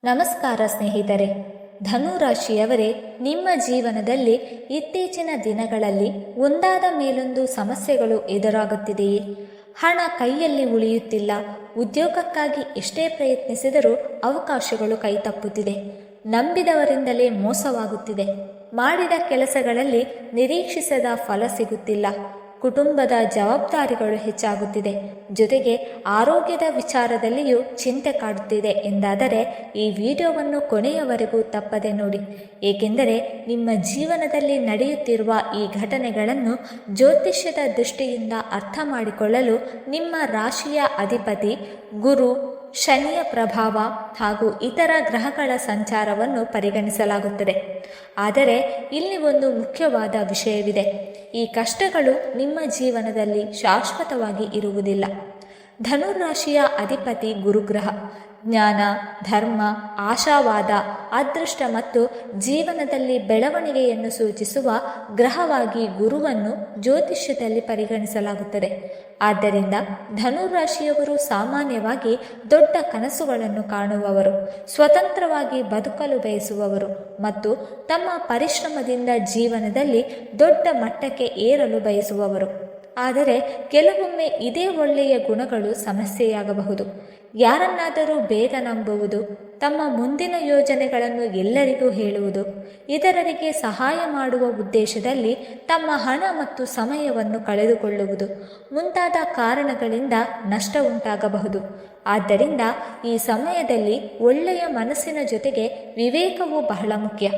ನಮಸ್ಕಾರ ಸ್ನೇಹಿತರೆ. ಧನು ರಾಶಿಯವರೇ, ನಿಮ್ಮ ಜೀವನದಲ್ಲಿ ಇತ್ತೀಚಿನ ದಿನಗಳಲ್ಲಿ ಒಂದಾದ ಮೇಲೊಂದು ಸಮಸ್ಯೆಗಳು ಎದುರಾಗುತ್ತಿದೆಯೇ? ಹಣ ಕೈಯಲ್ಲಿ ಉಳಿಯುತ್ತಿಲ್ಲ. ಉದ್ಯೋಗಕ್ಕಾಗಿ ಎಷ್ಟೇ ಪ್ರಯತ್ನಿಸಿದರೂ ಅವಕಾಶಗಳು ಕೈತಪ್ಪುತ್ತಿದೆ. ನಂಬಿದವರಿಂದಲೇ ಮೋಸವಾಗುತ್ತಿದೆ. ಮಾಡಿದ ಕೆಲಸಗಳಲ್ಲಿ ನಿರೀಕ್ಷಿಸದ ಫಲ ಸಿಗುತ್ತಿಲ್ಲ. ಕುಟುಂಬದ ಜವಾಬ್ದಾರಿಗಳು ಹೆಚ್ಚಾಗುತ್ತಿದೆ. ಜೊತೆಗೆ ಆರೋಗ್ಯದ ವಿಚಾರದಲ್ಲಿಯೂ ಚಿಂತೆ ಕಾಡುತ್ತಿದೆ ಎಂದಾದರೆ ಈ ವಿಡಿಯೋವನ್ನು ಕೊನೆಯವರೆಗೂ ತಪ್ಪದೆ ನೋಡಿ. ಏಕೆಂದರೆ ನಿಮ್ಮ ಜೀವನದಲ್ಲಿ ನಡೆಯುತ್ತಿರುವ ಈ ಘಟನೆಗಳನ್ನು ಜ್ಯೋತಿಷ್ಯದ ದೃಷ್ಟಿಯಿಂದ ಅರ್ಥ ಮಾಡಿಕೊಳ್ಳಲು ನಿಮ್ಮ ರಾಶಿಯ ಅಧಿಪತಿ ಗುರು, ಶನಿಯ ಪ್ರಭಾವ ಹಾಗೂ ಇತರ ಗ್ರಹಗಳ ಸಂಚಾರವನ್ನು ಪರಿಗಣಿಸಲಾಗುತ್ತದೆ. ಆದರೆ ಇಲ್ಲಿ ಒಂದು ಮುಖ್ಯವಾದ ವಿಷಯವಿದೆ. ಈ ಕಷ್ಟಗಳು ನಿಮ್ಮ ಜೀವನದಲ್ಲಿ ಶಾಶ್ವತವಾಗಿ ಇರುವುದಿಲ್ಲ. ಧನುರಾಶಿಯ ಅಧಿಪತಿ ಗುರುಗ್ರಹ ಜ್ಞಾನ, ಧರ್ಮ, ಆಶಾವಾದ, ಅದೃಷ್ಟ ಮತ್ತು ಜೀವನದಲ್ಲಿ ಬೆಳವಣಿಗೆಯನ್ನು ಸೂಚಿಸುವ ಗ್ರಹವಾಗಿ ಗುರುವನ್ನು ಜ್ಯೋತಿಷ್ಯದಲ್ಲಿ ಪರಿಗಣಿಸಲಾಗುತ್ತದೆ. ಆದ್ದರಿಂದ ಧನುರಾಶಿಯವರು ಸಾಮಾನ್ಯವಾಗಿ ದೊಡ್ಡ ಕನಸುಗಳನ್ನು ಕಾಣುವವರು, ಸ್ವತಂತ್ರವಾಗಿ ಬದುಕಲು ಬಯಸುವವರು ಮತ್ತು ತಮ್ಮ ಪರಿಶ್ರಮದಿಂದ ಜೀವನದಲ್ಲಿ ದೊಡ್ಡ ಮಟ್ಟಕ್ಕೆ ಏರಲು ಬಯಸುವವರು. ಆದರೆ ಕೆಲವೊಮ್ಮೆ ಇದೇ ಒಳ್ಳೆಯ ಗುಣಗಳು ಸಮಸ್ಯೆಯಾಗಬಹುದು. ಯಾರನ್ನಾದರೂ ಬೇಗ ನಂಬುವುದು, ತಮ್ಮ ಮುಂದಿನ ಯೋಜನೆಗಳನ್ನು ಎಲ್ಲರಿಗೂ ಹೇಳುವುದು, ಇತರರಿಗೆ ಸಹಾಯ ಮಾಡುವ ಉದ್ದೇಶದಲ್ಲಿ ತಮ್ಮ ಹಣ ಮತ್ತು ಸಮಯವನ್ನು ಕಳೆದುಕೊಳ್ಳುವುದು ಮುಂತಾದ ಕಾರಣಗಳಿಂದ ನಷ್ಟ ಉಂಟಾಗಬಹುದು. ಆದ್ದರಿಂದ ಈ ಸಮಯದಲ್ಲಿ ಒಳ್ಳೆಯ ಮನಸ್ಸಿನ ಜೊತೆಗೆ ವಿವೇಕವೂ ಬಹಳ ಮುಖ್ಯ.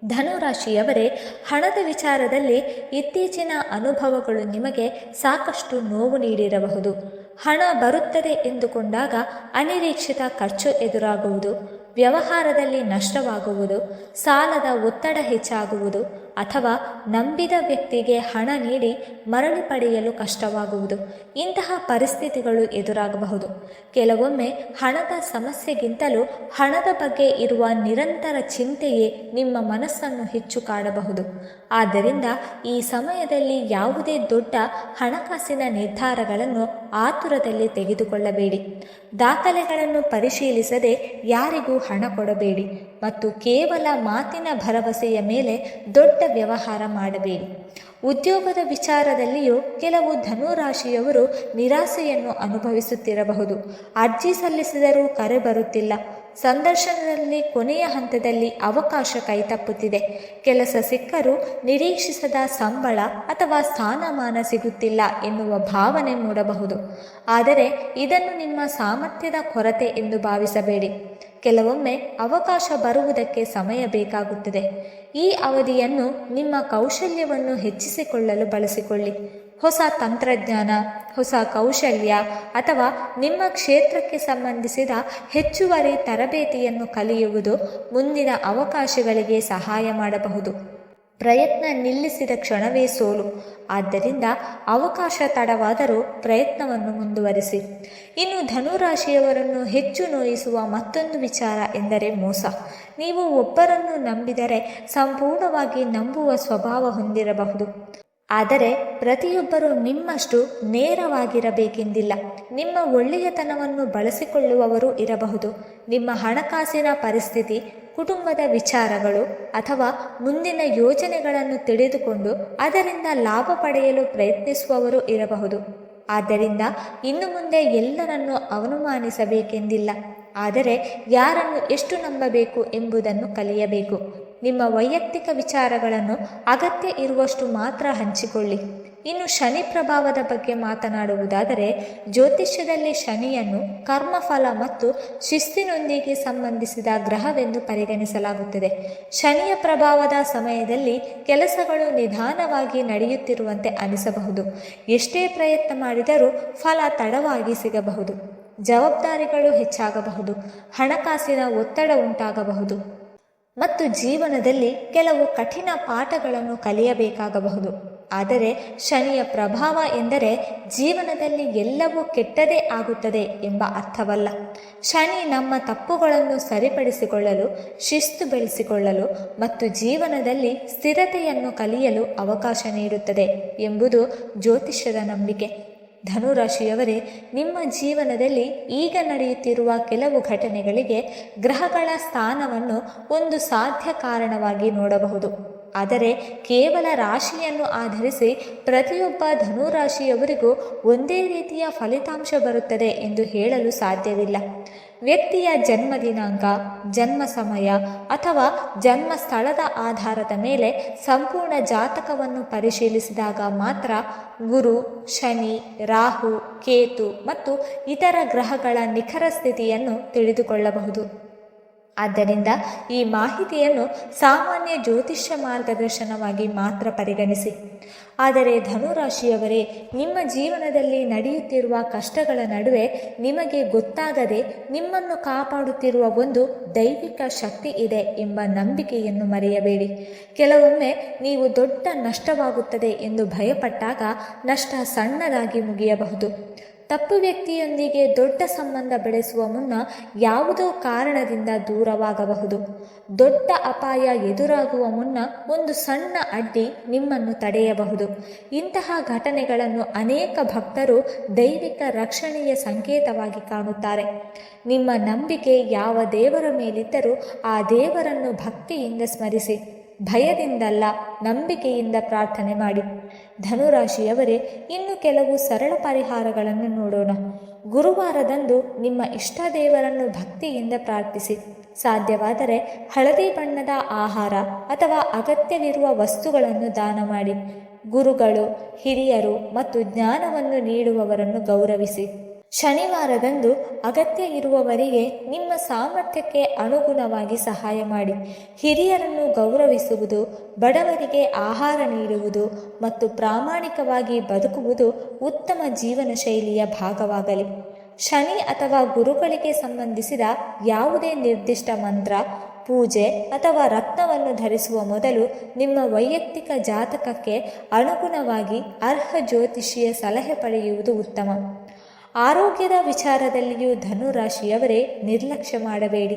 ಧನುರಾಶಿಯವರೇ, ಹಣದ ವಿಚಾರದಲ್ಲಿ ಇತ್ತೀಚಿನ ಅನುಭವಗಳು ನಿಮಗೆ ಸಾಕಷ್ಟು ನೋವು ನೀಡಿರಬಹುದು. ಹಣ ಬರುತ್ತದೆ ಎಂದುಕೊಂಡಾಗ ಅನಿರೀಕ್ಷಿತ ಖರ್ಚು ಎದುರಾಗುವುದು, ವ್ಯವಹಾರದಲ್ಲಿ ನಷ್ಟವಾಗುವುದು, ಸಾಲದ ಒತ್ತಡ ಹೆಚ್ಚಾಗುವುದು ಅಥವಾ ನಂಬಿದ ವ್ಯಕ್ತಿಗೆ ಹಣ ನೀಡಿ ಮರಳಿ ಪಡೆಯಲು ಕಷ್ಟವಾಗುವುದು ಇಂತಹ ಪರಿಸ್ಥಿತಿಗಳು ಎದುರಾಗಬಹುದು. ಕೆಲವೊಮ್ಮೆ ಹಣದ ಸಮಸ್ಯೆಗಿಂತಲೂ ಹಣದ ಬಗ್ಗೆ ಇರುವ ನಿರಂತರ ಚಿಂತೆಯೇ ನಿಮ್ಮ ಮನಸ್ಸನ್ನು ಹೆಚ್ಚು ಕಾಡಬಹುದು. ಆದ್ದರಿಂದ ಈ ಸಮಯದಲ್ಲಿ ಯಾವುದೇ ದೊಡ್ಡ ಹಣಕಾಸಿನ ನಿರ್ಧಾರಗಳನ್ನು ಆತುರದಲ್ಲಿ ತೆಗೆದುಕೊಳ್ಳಬೇಡಿ. ದಾಖಲೆಗಳನ್ನು ಪರಿಶೀಲಿಸದೆ ಯಾರಿಗೂ ಹಣ ಕೊಡಬೇಡಿ ಮತ್ತು ಕೇವಲ ಮಾತಿನ ಭರವಸೆಯ ಮೇಲೆ ದೊಡ್ಡ ವ್ಯವಹಾರ ಮಾಡಬೇಡಿ. ಉದ್ಯೋಗದ ವಿಚಾರದಲ್ಲಿಯೂ ಕೆಲವು ಧನುರಾಶಿಯವರು ನಿರಾಸೆಯನ್ನು ಅನುಭವಿಸುತ್ತಿರಬಹುದು. ಅರ್ಜಿ ಸಲ್ಲಿಸಿದರೂ ಕರೆ ಬರುತ್ತಿಲ್ಲ. ಸಂದರ್ಶನದಲ್ಲಿ ಕೊನೆಯ ಹಂತದಲ್ಲಿ ಅವಕಾಶ ಕೈತಪ್ಪುತ್ತಿದೆ. ಕೆಲಸ ಸಿಕ್ಕರೂ ನಿರೀಕ್ಷಿಸದ ಸಂಬಳ ಅಥವಾ ಸ್ಥಾನಮಾನ ಸಿಗುತ್ತಿಲ್ಲ ಎನ್ನುವ ಭಾವನೆ ಮೂಡಬಹುದು. ಆದರೆ ಇದನ್ನು ನಿಮ್ಮ ಸಾಮರ್ಥ್ಯದ ಕೊರತೆ ಎಂದು ಭಾವಿಸಬೇಡಿ. ಕೆಲವೊಮ್ಮೆ ಅವಕಾಶ ಬರುವುದಕ್ಕೆ ಸಮಯ ಬೇಕಾಗುತ್ತದೆ. ಈ ಅವಧಿಯನ್ನು ನಿಮ್ಮ ಕೌಶಲ್ಯವನ್ನು ಹೆಚ್ಚಿಸಿಕೊಳ್ಳಲು ಬಳಸಿಕೊಳ್ಳಿ. ಹೊಸ ತಂತ್ರಜ್ಞಾನ, ಹೊಸ ಕೌಶಲ್ಯ ಅಥವಾ ನಿಮ್ಮ ಕ್ಷೇತ್ರಕ್ಕೆ ಸಂಬಂಧಿಸಿದ ಹೆಚ್ಚುವರಿ ತರಬೇತಿಯನ್ನು ಕಲಿಯುವುದು ಮುಂದಿನ ಅವಕಾಶಗಳಿಗೆ ಸಹಾಯ ಮಾಡಬಹುದು. ಪ್ರಯತ್ನ ನಿಲ್ಲಿಸಿದ ಕ್ಷಣವೇ ಸೋಲು. ಆದ್ದರಿಂದ ಅವಕಾಶ ತಡವಾದರೂ ಪ್ರಯತ್ನವನ್ನು ಮುಂದುವರಿಸಿ. ಇನ್ನು ಧನುರಾಶಿಯವರನ್ನು ಹೆಚ್ಚು ನೋಯಿಸುವ ಮತ್ತೊಂದು ವಿಚಾರ ಎಂದರೆ ಮೋಸ. ನೀವು ಒಬ್ಬರನ್ನು ನಂಬಿದರೆ ಸಂಪೂರ್ಣವಾಗಿ ನಂಬುವ ಸ್ವಭಾವ ಹೊಂದಿರಬಹುದು. ಆದರೆ ಪ್ರತಿಯೊಬ್ಬರೂ ನಿಮ್ಮಷ್ಟು ನೇರವಾಗಿರಬೇಕೆಂದಿಲ್ಲ. ನಿಮ್ಮ ಒಳ್ಳೆಯತನವನ್ನು ಬಳಸಿಕೊಳ್ಳುವವರು ಇರಬಹುದು. ನಿಮ್ಮ ಹಣಕಾಸಿನ ಪರಿಸ್ಥಿತಿ, ಕುಟುಂಬದ ವಿಚಾರಗಳು ಅಥವಾ ಮುಂದಿನ ಯೋಜನೆಗಳನ್ನು ತಿಳಿದುಕೊಂಡು ಅದರಿಂದ ಲಾಭ ಪಡೆಯಲು ಪ್ರಯತ್ನಿಸುವವರು ಇರಬಹುದು. ಆದ್ದರಿಂದ ಇನ್ನು ಮುಂದೆ ಎಲ್ಲರನ್ನೂ ಅವಮಾನಿಸಬೇಕೆಂದಿಲ್ಲ. ಆದರೆ ಯಾರನ್ನು ಎಷ್ಟು ನಂಬಬೇಕು ಎಂಬುದನ್ನು ಕಲಿಯಬೇಕು. ನಿಮ್ಮ ವೈಯಕ್ತಿಕ ವಿಚಾರಗಳನ್ನು ಅಗತ್ಯ ಇರುವಷ್ಟು ಮಾತ್ರ ಹಂಚಿಕೊಳ್ಳಿ. ಇನ್ನು ಶನಿ ಪ್ರಭಾವದ ಬಗ್ಗೆ ಮಾತನಾಡುವುದಾದರೆ, ಜ್ಯೋತಿಷ್ಯದಲ್ಲಿ ಶನಿಯನ್ನು ಕರ್ಮಫಲ ಮತ್ತು ಶಿಸ್ತಿನೊಂದಿಗೆ ಸಂಬಂಧಿಸಿದ ಗ್ರಹವೆಂದು ಪರಿಗಣಿಸಲಾಗುತ್ತದೆ. ಶನಿಯ ಪ್ರಭಾವದ ಸಮಯದಲ್ಲಿ ಕೆಲಸಗಳು ನಿಧಾನವಾಗಿ ನಡೆಯುತ್ತಿರುವಂತೆ ಅನಿಸಬಹುದು. ಎಷ್ಟೇ ಪ್ರಯತ್ನ ಮಾಡಿದರೂ ಫಲ ತಡವಾಗಿ ಸಿಗಬಹುದು. ಜವಾಬ್ದಾರಿಗಳು ಹೆಚ್ಚಾಗಬಹುದು. ಹಣಕಾಸಿನ ಒತ್ತಡ ಉಂಟಾಗಬಹುದು ಮತ್ತು ಜೀವನದಲ್ಲಿ ಕೆಲವು ಕಠಿಣ ಪಾಠಗಳನ್ನು ಕಲಿಯಬೇಕಾಗಬಹುದು. ಆದರೆ ಶನಿಯ ಪ್ರಭಾವ ಎಂದರೆ ಜೀವನದಲ್ಲಿ ಎಲ್ಲವೂ ಕೆಟ್ಟದೇ ಆಗುತ್ತದೆ ಎಂಬ ಅರ್ಥವಲ್ಲ. ಶನಿ ನಮ್ಮ ತಪ್ಪುಗಳನ್ನು ಸರಿಪಡಿಸಿಕೊಳ್ಳಲು, ಶಿಸ್ತು ಬೆಳೆಸಿಕೊಳ್ಳಲು ಮತ್ತು ಜೀವನದಲ್ಲಿ ಸ್ಥಿರತೆಯನ್ನು ಕಲಿಯಲು ಅವಕಾಶ ನೀಡುತ್ತದೆ ಎಂಬುದು ಜ್ಯೋತಿಷ್ಯದ ನಂಬಿಕೆ. ಧನುರಾಶಿಯವರೇ, ನಿಮ್ಮ ಜೀವನದಲ್ಲಿ ಈಗ ನಡೆಯುತ್ತಿರುವ ಕೆಲವು ಘಟನೆಗಳಿಗೆ ಗ್ರಹಗಳ ಸ್ಥಾನವನ್ನು ಒಂದು ಸಾಧ್ಯ ಕಾರಣವಾಗಿ ನೋಡಬಹುದು. ಆದರೆ ಕೇವಲ ರಾಶಿಯನ್ನು ಆಧರಿಸಿ ಪ್ರತಿಯೊಬ್ಬ ಧನುರಾಶಿಯವರಿಗೂ ಒಂದೇ ರೀತಿಯ ಫಲಿತಾಂಶ ಬರುತ್ತದೆ ಎಂದು ಹೇಳಲು ಸಾಧ್ಯವಿಲ್ಲ. ವ್ಯಕ್ತಿಯ ಜನ್ಮ ದಿನಾಂಕ, ಜನ್ಮ ಸಮಯ ಅಥವಾ ಜನ್ಮ ಸ್ಥಳದ ಆಧಾರದ ಮೇಲೆ ಸಂಪೂರ್ಣ ಜಾತಕವನ್ನು ಪರಿಶೀಲಿಸಿದಾಗ ಮಾತ್ರ ಗುರು, ಶನಿ, ರಾಹು, ಕೇತು ಮತ್ತು ಇತರ ಗ್ರಹಗಳ ನಿಖರ ಸ್ಥಿತಿಯನ್ನು ತಿಳಿದುಕೊಳ್ಳಬಹುದು. ಆದ್ದರಿಂದ ಈ ಮಾಹಿತಿಯನ್ನು ಸಾಮಾನ್ಯ ಜ್ಯೋತಿಷ್ಯ ಮಾರ್ಗದರ್ಶನವಾಗಿ ಮಾತ್ರ ಪರಿಗಣಿಸಿ. ಆದರೆ ಧನುರಾಶಿಯವರೇ, ನಿಮ್ಮ ಜೀವನದಲ್ಲಿ ನಡೆಯುತ್ತಿರುವ ಕಷ್ಟಗಳ ನಡುವೆ ನಿಮಗೆ ಗೊತ್ತಾಗದೆ ನಿಮ್ಮನ್ನು ಕಾಪಾಡುತ್ತಿರುವ ಒಂದು ದೈವಿಕ ಶಕ್ತಿ ಇದೆ ಎಂಬ ನಂಬಿಕೆಯನ್ನು ಮರೆಯಬೇಡಿ. ಕೆಲವೊಮ್ಮೆ ನೀವು ದೊಡ್ಡ ನಷ್ಟವಾಗುತ್ತದೆ ಎಂದು ಭಯಪಟ್ಟಾಗ ನಷ್ಟ ಸಣ್ಣದಾಗಿ ಮುಗಿಯಬಹುದು. ತಪ್ಪು ವ್ಯಕ್ತಿಯೊಂದಿಗೆ ದೊಡ್ಡ ಸಂಬಂಧ ಬೆಳೆಸುವ ಮುನ್ನ ಯಾವುದೋ ಕಾರಣದಿಂದ ದೂರವಾಗಬಹುದು. ದೊಡ್ಡ ಅಪಾಯ ಎದುರಾಗುವ ಮುನ್ನ ಒಂದು ಸಣ್ಣ ಅಡ್ಡಿ ನಿಮ್ಮನ್ನು ತಡೆಯಬಹುದು. ಇಂತಹ ಘಟನೆಗಳನ್ನು ಅನೇಕ ಭಕ್ತರು ದೈವಿಕ ರಕ್ಷಣೆಯ ಸಂಕೇತವಾಗಿ ಕಾಣುತ್ತಾರೆ. ನಿಮ್ಮ ನಂಬಿಕೆ ಯಾವ ದೇವರ ಮೇಲಿದ್ದರೂ ಆ ದೇವರನ್ನು ಭಕ್ತಿಯಿಂದ ಸ್ಮರಿಸಿ. ಭಯದಿಂದಲ್ಲ, ನಂಬಿಕೆಯಿಂದ ಪ್ರಾರ್ಥನೆ ಮಾಡಿ. ಧನುರಾಶಿಯವರೇ, ಇನ್ನು ಕೆಲವು ಸರಳ ಪರಿಹಾರಗಳನ್ನು ನೋಡೋಣ. ಗುರುವಾರದಂದು ನಿಮ್ಮ ಇಷ್ಟ ದೇವರನ್ನು ಭಕ್ತಿಯಿಂದ ಪ್ರಾರ್ಥಿಸಿ. ಸಾಧ್ಯವಾದರೆ ಹಳದಿ ಬಣ್ಣದ ಆಹಾರ ಅಥವಾ ಅಗತ್ಯವಿರುವ ವಸ್ತುಗಳನ್ನು ದಾನ ಮಾಡಿ. ಗುರುಗಳು, ಹಿರಿಯರು ಮತ್ತು ಜ್ಞಾನವನ್ನು ನೀಡುವವರನ್ನು ಗೌರವಿಸಿ. ಶನಿವಾರದಂದು ಅಗತ್ಯ ಇರುವವರಿಗೆ ನಿಮ್ಮ ಸಾಮರ್ಥ್ಯಕ್ಕೆ ಅನುಗುಣವಾಗಿ ಸಹಾಯ ಮಾಡಿ. ಹಿರಿಯರನ್ನು ಗೌರವಿಸುವುದು, ಬಡವರಿಗೆ ಆಹಾರ ನೀಡುವುದು ಮತ್ತು ಪ್ರಾಮಾಣಿಕವಾಗಿ ಬದುಕುವುದು ಉತ್ತಮ ಜೀವನ ಶೈಲಿಯ ಭಾಗವಾಗಲಿ. ಶನಿ ಅಥವಾ ಗುರುಗಳಿಗೆ ಸಂಬಂಧಿಸಿದ ಯಾವುದೇ ನಿರ್ದಿಷ್ಟ ಮಂತ್ರ, ಪೂಜೆ ಅಥವಾ ರತ್ನವನ್ನು ಧರಿಸುವ ಮೊದಲು ನಿಮ್ಮ ವೈಯಕ್ತಿಕ ಜಾತಕಕ್ಕೆ ಅನುಗುಣವಾಗಿ ಅರ್ಹ ಜ್ಯೋತಿಷಿಯ ಸಲಹೆ ಪಡೆಯುವುದು ಉತ್ತಮ. ಆರೋಗ್ಯದ ವಿಚಾರದಲ್ಲಿಯೂ ಧನುರಾಶಿಯವರೇ ನಿರ್ಲಕ್ಷ್ಯ ಮಾಡಬೇಡಿ.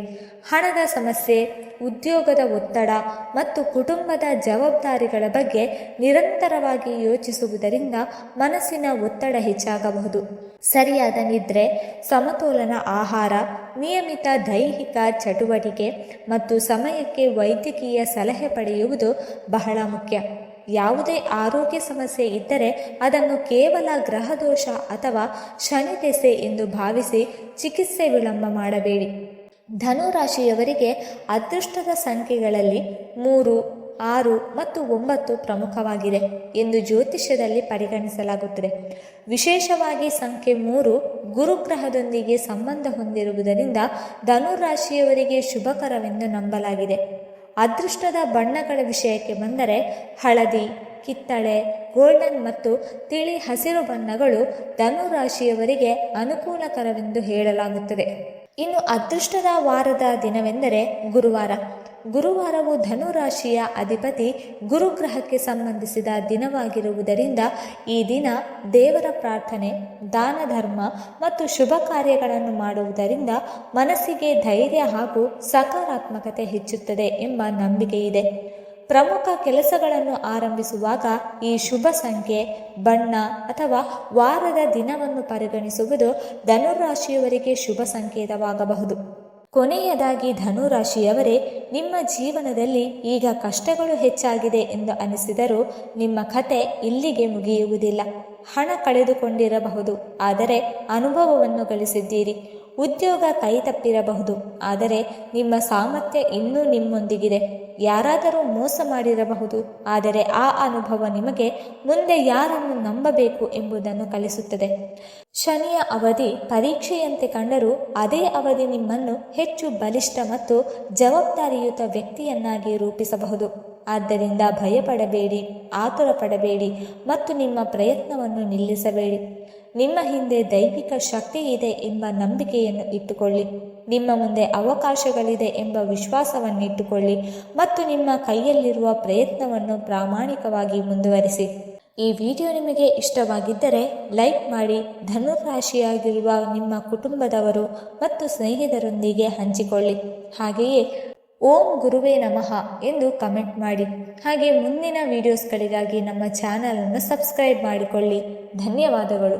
ಹಣದ ಸಮಸ್ಯೆ, ಉದ್ಯೋಗದ ಒತ್ತಡ ಮತ್ತು ಕುಟುಂಬದ ಜವಾಬ್ದಾರಿಗಳ ಬಗ್ಗೆ ನಿರಂತರವಾಗಿ ಯೋಚಿಸುವುದರಿಂದ ಮನಸ್ಸಿನ ಒತ್ತಡ ಹೆಚ್ಚಾಗಬಹುದು. ಸರಿಯಾದ ನಿದ್ರೆ, ಸಮತೋಲನ ಆಹಾರ, ನಿಯಮಿತ ದೈಹಿಕ ಚಟುವಟಿಕೆ ಮತ್ತು ಸಮಯಕ್ಕೆ ವೈದ್ಯಕೀಯ ಸಲಹೆ ಪಡೆಯುವುದು ಬಹಳ ಮುಖ್ಯ. ಯಾವುದೇ ಆರೋಗ್ಯ ಸಮಸ್ಯೆ ಇದ್ದರೆ ಅದನ್ನು ಕೇವಲ ಗ್ರಹದೋಷ ಅಥವಾ ಶನಿ ದೆಸೆ ಎಂದು ಭಾವಿಸಿ ಚಿಕಿತ್ಸೆ ವಿಳಂಬ ಮಾಡಬೇಡಿ. ಧನುರಾಶಿಯವರಿಗೆ ಅದೃಷ್ಟದ ಸಂಖ್ಯೆಗಳಲ್ಲಿ 3, 6 ಮತ್ತು 9 ಪ್ರಮುಖವಾಗಿದೆ ಎಂದು ಜ್ಯೋತಿಷ್ಯದಲ್ಲಿ ಪರಿಗಣಿಸಲಾಗುತ್ತದೆ. ವಿಶೇಷವಾಗಿ ಸಂಖ್ಯೆ 3 ಗುರುಗ್ರಹದೊಂದಿಗೆ ಸಂಬಂಧ ಹೊಂದಿರುವುದರಿಂದ ಧನುರಾಶಿಯವರಿಗೆ ಶುಭಕರವೆಂದು ನಂಬಲಾಗಿದೆ. ಅದೃಷ್ಟದ ಬಣ್ಣಗಳ ವಿಷಯಕ್ಕೆ ಬಂದರೆ ಹಳದಿ, ಕಿತ್ತಳೆ, ಗೋಲ್ಡನ್ ಮತ್ತು ತಿಳಿ ಹಸಿರು ಬಣ್ಣಗಳು ಧನುರಾಶಿಯವರಿಗೆ ಅನುಕೂಲಕರವೆಂದು ಹೇಳಲಾಗುತ್ತದೆ. ಇನ್ನು ಅದೃಷ್ಟದ ವಾರದ ದಿನವೆಂದರೆ ಗುರುವಾರ. ಗುರುವಾರವು ಧನುರಾಶಿಯ ಅಧಿಪತಿ ಗುರುಗ್ರಹಕ್ಕೆ ಸಂಬಂಧಿಸಿದ ದಿನವಾಗಿರುವುದರಿಂದ ಈ ದಿನ ದೇವರ ಪ್ರಾರ್ಥನೆ, ದಾನ ಧರ್ಮ ಮತ್ತು ಶುಭ ಕಾರ್ಯಗಳನ್ನು ಮಾಡುವುದರಿಂದ ಮನಸ್ಸಿಗೆ ಧೈರ್ಯ ಹಾಗೂ ಸಕಾರಾತ್ಮಕತೆ ಹೆಚ್ಚುತ್ತದೆ ಎಂಬ ನಂಬಿಕೆಯಿದೆ. ಪ್ರಮುಖ ಕೆಲಸಗಳನ್ನು ಆರಂಭಿಸುವಾಗ ಈ ಶುಭ ಸಂಖ್ಯೆ, ಬಣ್ಣ ಅಥವಾ ವಾರದ ದಿನವನ್ನು ಪರಿಗಣಿಸುವುದು ಧನುರಾಶಿಯವರಿಗೆ ಶುಭ ಸಂಕೇತವಾಗಬಹುದು. ಕೊನೆಯದಾಗಿ ಧನುರಾಶಿಯವರೇ, ನಿಮ್ಮ ಜೀವನದಲ್ಲಿ ಈಗ ಕಷ್ಟಗಳು ಹೆಚ್ಚಾಗಿದೆ ಎಂದು ಅನಿಸಿದರೂ ನಿಮ್ಮ ಕತೆ ಇಲ್ಲಿಗೆ ಮುಗಿಯುವುದಿಲ್ಲ. ಹಣ ಕಳೆದುಕೊಂಡಿರಬಹುದು, ಆದರೆ ಅನುಭವವನ್ನು ಗಳಿಸಿದ್ದೀರಿ. ಉದ್ಯೋಗ ಕೈತಪ್ಪಿರಬಹುದು, ಆದರೆ ನಿಮ್ಮ ಸಾಮರ್ಥ್ಯ ಇನ್ನೂ ನಿಮ್ಮೊಂದಿಗಿದೆ. ಯಾರಾದರೂ ಮೋಸ ಮಾಡಿರಬಹುದು, ಆದರೆ ಆ ಅನುಭವ ನಿಮಗೆ ಮುಂದೆ ಯಾರನ್ನು ನಂಬಬೇಕು ಎಂಬುದನ್ನು ಕಲಿಸುತ್ತದೆ. ಶನಿಯ ಅವಧಿ ಪರೀಕ್ಷೆಯಂತೆ ಕಂಡರೂ ಅದೇ ಅವಧಿ ನಿಮ್ಮನ್ನು ಹೆಚ್ಚು ಬಲಿಷ್ಠ ಮತ್ತು ಜವಾಬ್ದಾರಿಯುತ ವ್ಯಕ್ತಿಯನ್ನಾಗಿ ರೂಪಿಸಬಹುದು. ಆದ್ದರಿಂದ ಭಯಪಡಬೇಡಿ, ಆತುರ ಪಡಬೇಡಿ ಮತ್ತು ನಿಮ್ಮ ಪ್ರಯತ್ನವನ್ನು ನಿಲ್ಲಿಸಬೇಡಿ. ನಿಮ್ಮ ಹಿಂದೆ ದೈವಿಕ ಶಕ್ತಿ ಇದೆ ಎಂಬ ನಂಬಿಕೆಯನ್ನು ಇಟ್ಟುಕೊಳ್ಳಿ. ನಿಮ್ಮ ಮುಂದೆ ಅವಕಾಶಗಳಿದೆ ಎಂಬ ವಿಶ್ವಾಸವನ್ನಿಟ್ಟುಕೊಳ್ಳಿ ಮತ್ತು ನಿಮ್ಮ ಕೈಯಲ್ಲಿರುವ ಪ್ರಯತ್ನವನ್ನು ಪ್ರಾಮಾಣಿಕವಾಗಿ ಮುಂದುವರಿಸಿ. ಈ ವಿಡಿಯೋ ನಿಮಗೆ ಇಷ್ಟವಾಗಿದ್ದರೆ ಲೈಕ್ ಮಾಡಿ, ಧನುರಾಶಿಯಾಗಿರುವ ನಿಮ್ಮ ಕುಟುಂಬದವರು ಮತ್ತು ಸ್ನೇಹಿತರೊಂದಿಗೆ ಹಂಚಿಕೊಳ್ಳಿ. ಹಾಗೆಯೇ ಓಂ ಗುರುವೇ ನಮಃ ಎಂದು ಕಮೆಂಟ್ ಮಾಡಿ. ಹಾಗೆ ಮುಂದಿನ ವಿಡಿಯೋಸ್ಗಳಿಗಾಗಿ ನಮ್ಮ ಚಾನಲನ್ನು ಸಬ್ಸ್ಕ್ರೈಬ್ ಮಾಡಿಕೊಳ್ಳಿ. ಧನ್ಯವಾದಗಳು.